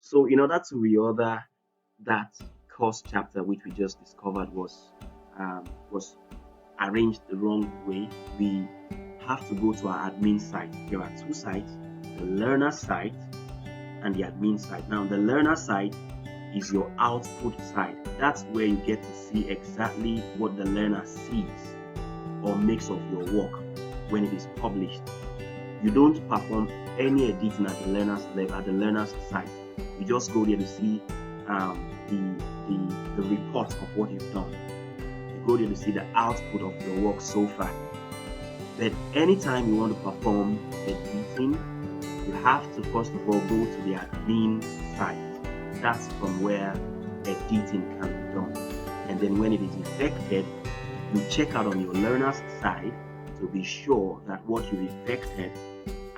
So in order to reorder that course chapter which we just discovered was arranged the wrong way, we have to go to our admin site. There are two sites, the learner site and the admin site. Now the learner site is your output site. That's where you get to see exactly what the learner sees or makes of your work when it is published. You don't perform any editing at the learner's site. You just go there to see the report of what you've done. You go there to see the output of your work so far. But anytime you want to perform editing, you have to first of all go to the admin site. That's from where editing can be done. And then when it is effected, you check out on your learner's side to be sure that what you effected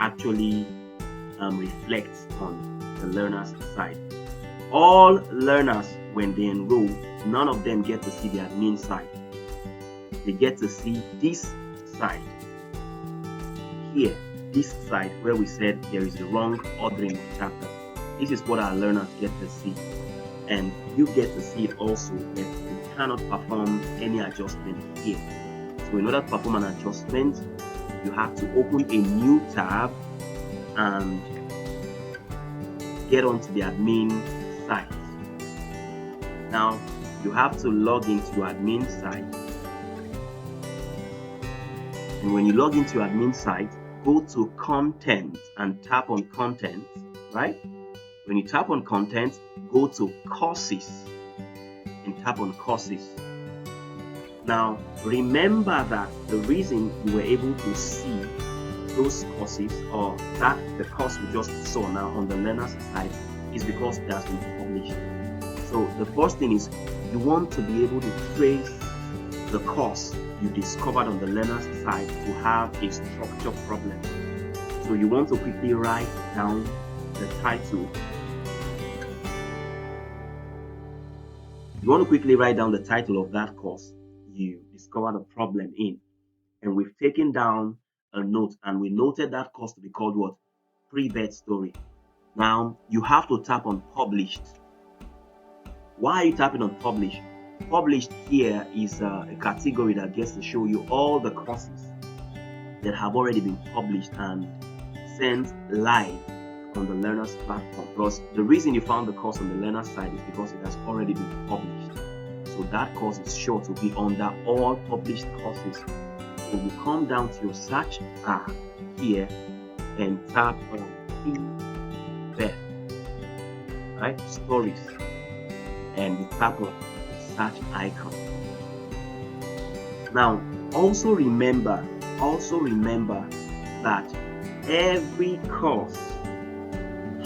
actually reflects on the learner's side. All learners, when they enroll, none of them get to see the admin side. They get to see this side here, this side where we said there is a wrong ordering of chapters. This is what our learners get to see, and you get to see it also, but you cannot perform any adjustment here. So in order to perform an adjustment, you have to open a new tab and get onto the admin site. Now you have to log into your admin site, and when you log into your admin site, go to content and tap on content, right? When you tap on content, go to courses and tap on courses. Now remember that the reason you were able to see those courses, or that the course we just saw now on the learner's side, is because it has been published. So the first thing is you want to be able to trace the course you discovered on the learner's side to have a structure problem. So you want to quickly write down the title. You want to quickly write down the title of that course you discovered a problem in. And we've taken down a note, and we noted that course to be called what? Pre-bed story. Now you have to tap on published. Why are you tapping on published? Published here is a category that gets to show you all the courses that have already been published and sent live on the learner's platform. Plus, the reason you found the course on the learner's side is because it has already been published. So that course is sure to be under all published courses. So you come down to your search bar here and tap on pre-bed, right? Stories, and you tap on the search icon. Now, also remember that every course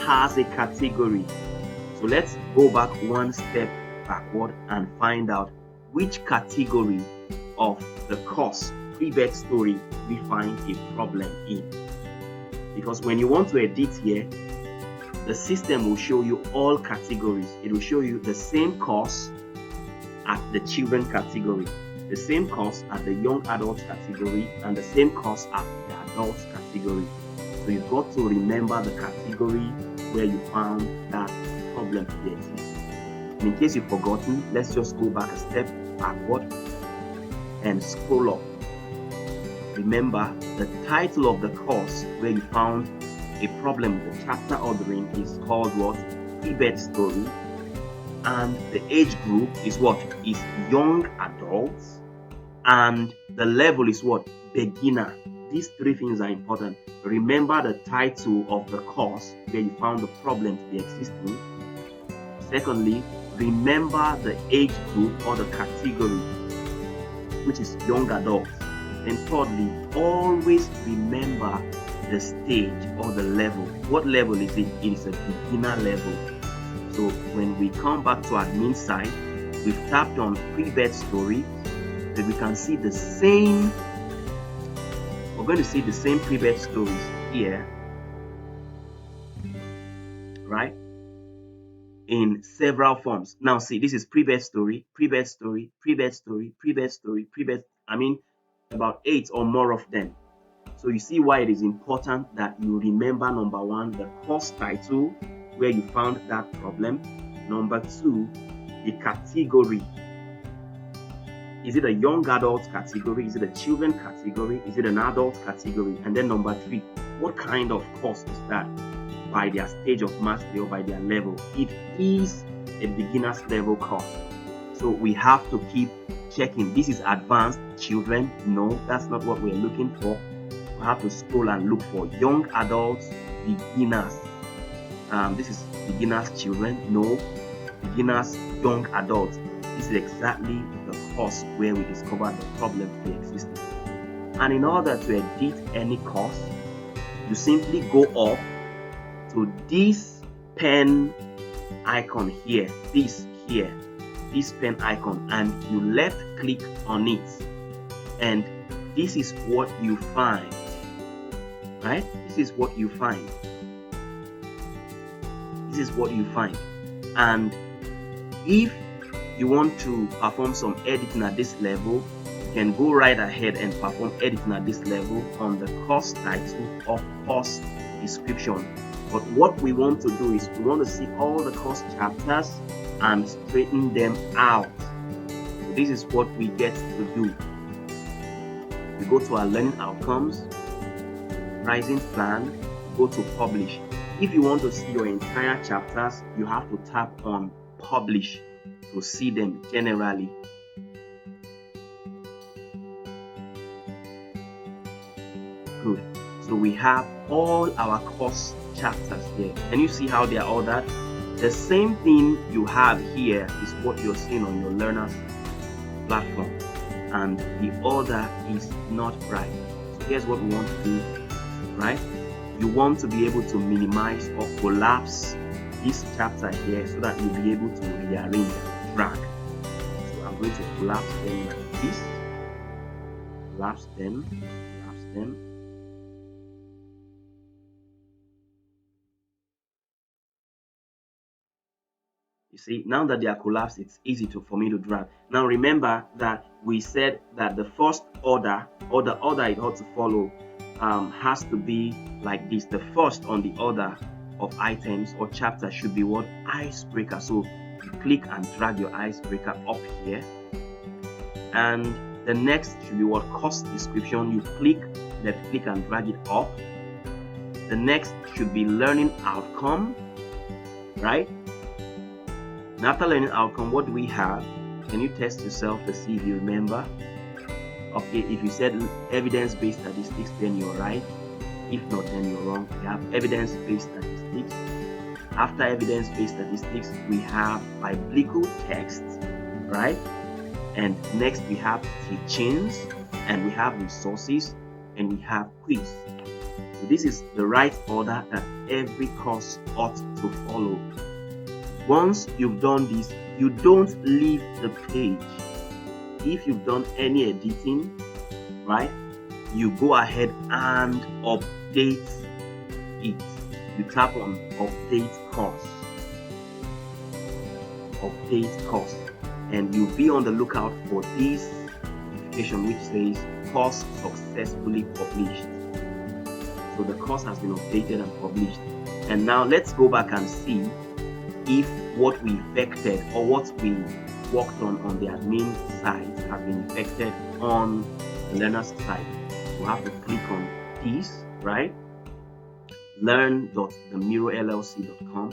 has a category. So let's go back one step backward and find out which category of the course pre-bed story we find a problem in. Because when you want to edit here, the system will show you all categories. It will show you the same course at the children category, the same course at the young adults category, and the same course at the adults category. So you've got to remember the category where you found that problem to be existing. And in case you've forgotten, let's just go back a step backward and scroll up. Remember, the title of the course where you found a problem with the chapter ordering is called what? Pre-bed story. And the age group is what? Is young adults. And the level is what? Beginner. These three things are important. Remember the title of the course where you found the problem to be existing. Secondly, remember the age group or the category, which is young adults. And thirdly, always remember the stage or the level. What level is it? It is a beginner level. So when we come back to admin side, we've tapped on pre-bed story, that we can see the same. We're going to see the same pre-bed stories here, right? In several forms. Now see, this is pre-bed story, pre-bed story, pre-bed story, pre-bed story, pre-bed. I mean, about 8 or more of them. So you see why it is important that you remember, number one, the course title, where you found that problem. Number 2, the category. Is it a young adult category? Is it a children category? Is it an adult category? And then number 3, what kind of course is that? By their stage of mastery or by their level. It is a beginner's level course. So we have to keep checking. This is advanced children. No, that's not what we're looking for. We have to scroll and look for young adults, beginners. This is beginners children. No, beginners young adults. This is exactly the course where we discover the problem pre-existing. And in order to edit any course, you simply go up to this pen icon here, this pen icon, and you left click on it, and this is what you find, right? This is what you find. And if you want to perform some editing at this level, you can go right ahead and perform editing at this level on the course title or course description. But what we want to do is we want to see all the course chapters and straighten them out. So this is what we get to do. We go to our learning outcomes, pricing plan, go to publish. If you want to see your entire chapters, you have to tap on publish to see them generally. Good. So we have all our course chapters here. Can you see how they are ordered? The same thing you have here is what you're seeing on your learners platform, and the order is not right. So here's what we want to do, right? You want to be able to minimize or collapse this chapter here so that you'll be able to rearrange, drag. So I'm going to collapse them like this. Collapse them. You see, now that they are collapsed, it's easy for me to drag. Now remember that we said that the first order, or the order it ought to follow, has to be like this. The first on the order of items or chapter should be what? Icebreaker. So you click and drag your icebreaker up here. And the next should be what? Course description. You left click and drag it up. The next should be learning outcome, right? And after learning outcome, what do we have? Can you test yourself to see if you remember? Okay, if you said evidence-based statistics, then you're right. If not, then you're wrong. We have evidence-based statistics. After evidence-based statistics, we have biblical texts, right? And next we have teachings, and we have resources, and we have quiz. So this is the right order that every course ought to follow. Once you've done this, you don't leave the page. If you've done any editing, right, you go ahead and update it. You tap on update course, and you'll be on the lookout for this notification which says course successfully published. So the course has been updated and published. And now let's go back and see if what we effected or what we worked on the admin side has been effected on the learner's side. We'll have to click on this, right? learn.themirrorllc.com,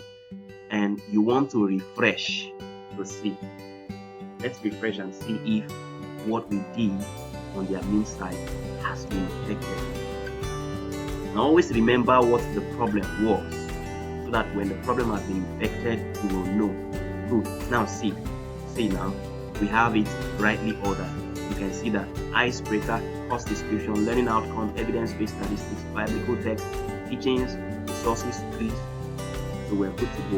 and you want to refresh to see. Let's refresh and see if what we did on the admin side has been effected. Now always remember what the problem was, so that when the problem has been infected, you will know. Good. Now see now, we have it rightly ordered. You can see that icebreaker, course description, learning outcome, evidence-based statistics, biblical text, teachings, resources, quiz. So we're good to go.